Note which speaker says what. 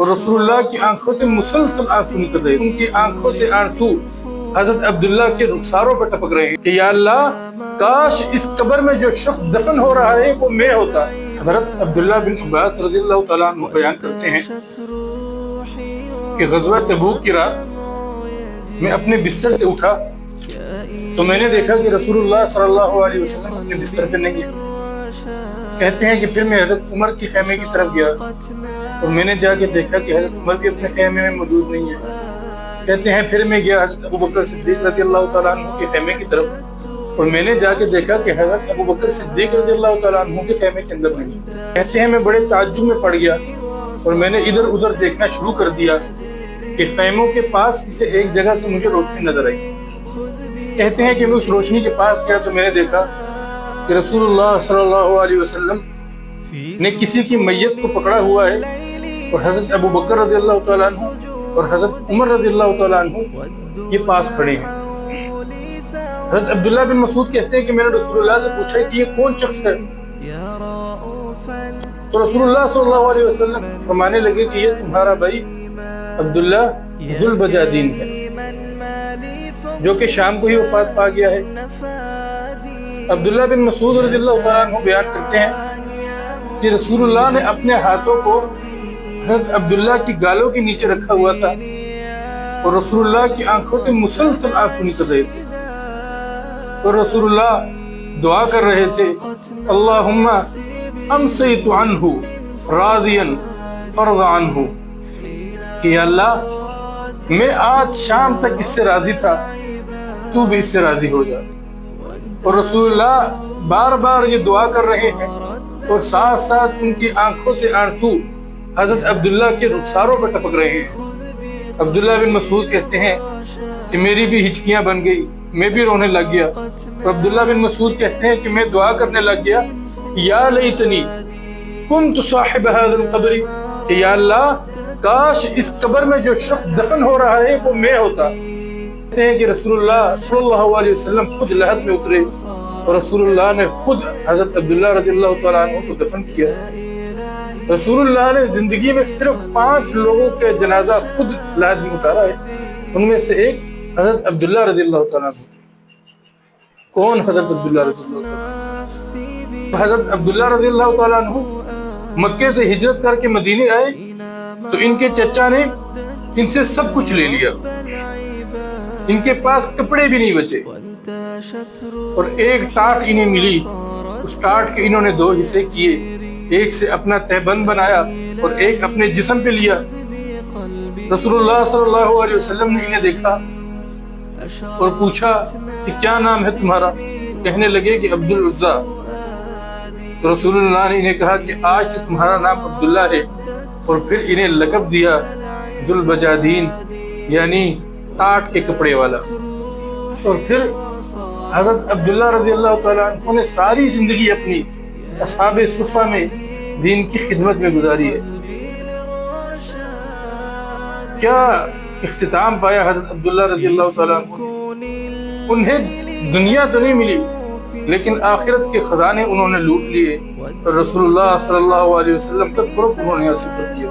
Speaker 1: اور رسول اللہ کی آنکھوں سے مسلسل آنسو نکل رہے، ان کی آنکھوں سے آنسو حضرت عبداللہ کے رخساروں پر ٹپک رہے ہیں کہ یا اللہ کاش اس قبر میں جو شخص دفن ہو رہا ہے وہ میں ہوتا۔ حضرت عبداللہ بن عباس رضی اللہ تعالیٰ عنہ بیان کرتے ہیں کہ غزوہ تبوک کی رات میں اپنے بستر سے اٹھا تو میں نے دیکھا کہ رسول اللہ صلی اللہ علیہ وسلم اپنے بستر پہ نہیں ہے۔ کہتے ہیں کہ پھر میں حضرت عمر کی خیمے کی طرف گیا اور میں نے جا کے دیکھا کہ حضرت عمر بھی اپنے خیمے میں موجود نہیں ہے۔ کہتے ہیں پھر میں گیا حضرت ابوبکر صدیق رضی اللہ تعالیٰ عنہ کے خیمے کی طرف اور میں نے جا کے دیکھا کہ حضرت ابوبکر صدیق رضی اللہ تعالیٰ عنہ کے خیمے کے اندر نہیں۔ کہتے ہیں میں بڑے تعجب میں پڑ گیا اور میں نے ادھر ادھر دیکھنا شروع کر دیا کہ خیموں کے پاس سے ایک جگہ سے مجھے روشنی نظر آئی۔ کہتے ہیں کہ میں اس روشنی کے پاس گیا تو میں نے دیکھا کہ رسول اللہ صلی اللہ علیہ وسلم نے کسی کی میت کو پکڑا ہوا ہے اور حضرت ابوبکر رضی اللہ تعالیٰ عنہ اور حضرت عمر رضی اللہ تعالیٰ عنہ یہ پاس کھڑے ہیں۔ حضرت عبداللہ بن مسعود کہتے ہیں کہ میں نے رسول اللہ سے پوچھا کہ یہ کون شخص ہے، تو رسول اللہ صلی اللہ علیہ وسلم فرمانے لگے کہ یہ تمہارا بھائی عبداللہ ذو البجادین ہے جو کہ شام کو ہی وفات پا گیا ہے۔ عبداللہ بن مسعود رضی اللہ تعالیٰ عنہ بیان کرتے ہیں کہ رسول اللہ نے اپنے ہاتھوں کو حضرت عبداللہ کی گالوں کے نیچے رکھا ہوا تھا اور رسول اللہ کی آنکھوں سے مسلسل آنسو نکل رہے تھے اور رسول اللہ دعا کر رہے تھے اللہم امسیت عنہ راضیا فرض عنہ کہ یا اللہ میں آج شام تک اس سے راضی تھا، تو بھی اس سے راضی ہو جا۔ اور رسول اللہ بار بار یہ دعا کر رہے ہیں اور ساتھ ساتھ ان کی آنکھوں سے آنسو حضرت عبداللہ کے رخساروں پر ٹپک رہے ہیں۔ عبداللہ بن مسعود کہتے ہیں کہ میری بھی ہچکیاں بن گئی، میں بھی رونے لگ گیا اور عبداللہ بن مسعود کہتے ہیں کہ میں دعا کرنے لگ گیا یا لیتنی کنت صاحب هذا القبر کہ یا اللہ کاش اس قبر میں جو شخص دفن ہو رہا ہے وہ میں ہوتا۔ کہتے ہیں کہ رسول اللہ صلی اللہ علیہ وسلم خود لحد میں اترے اور رسول اللہ نے خود حضرت عبداللہ رضی اللہ تعالیٰ عنہ کو دفن کیا۔ رسول اللہ نے زندگی میں صرف 5 لوگوں کے جنازہ خود لحد میں اتارا ہے، ان میں سے ایک حضرت عبداللہ رضی اللہ تعالیٰ عنہ۔ کون حضرت عبداللہ رضی اللہ تعالیٰ عنہ؟ حضرت عبداللہ رضی اللہ تعالیٰ عنہ مکے سے ہجرت کر کے مدینے آئے تو ان کے چچا نے ان سے سب کچھ لے لیا، ان کے پاس کپڑے بھی نہیں بچے اور ایک ٹاٹ انہیں ملی، اس ٹاٹ کے انہوں نے 2 حصے کیے، ایک سے اپنا تہبند بنایا اور ایک اپنے جسم پہ لیا۔ رسول اللہ صلی اللہ علیہ وسلم نے انہیں دیکھا اور پوچھا کہ کیا نام ہے تمہارا؟ کہنے لگے کہ عبد العزیٰ۔ تو رسول اللہ نے انہیں کہا کہ آج سے تمہارا نام عبداللہ ہے اور پھر انہیں لقب دیا ذو البجادین یعنی ٹاٹ کے کپڑے والا۔ اور پھر حضرت عبداللہ رضی اللہ تعالیٰ عنہ نے ساری زندگی اپنی اصحاب صفہ میں دین کی خدمت میں گزاری ہے۔ کیا اختتام پایا حضرت عبداللہ رضی اللہ تعالیٰ عنہ نے؟ انہیں دنیا تو نہیں ملی لیکن آخرت کے خزانے انہوں نے لوٹ لیے اور رسول اللہ صلی اللہ علیہ وسلم کا قرب انہوں نے حاصل کر دیا۔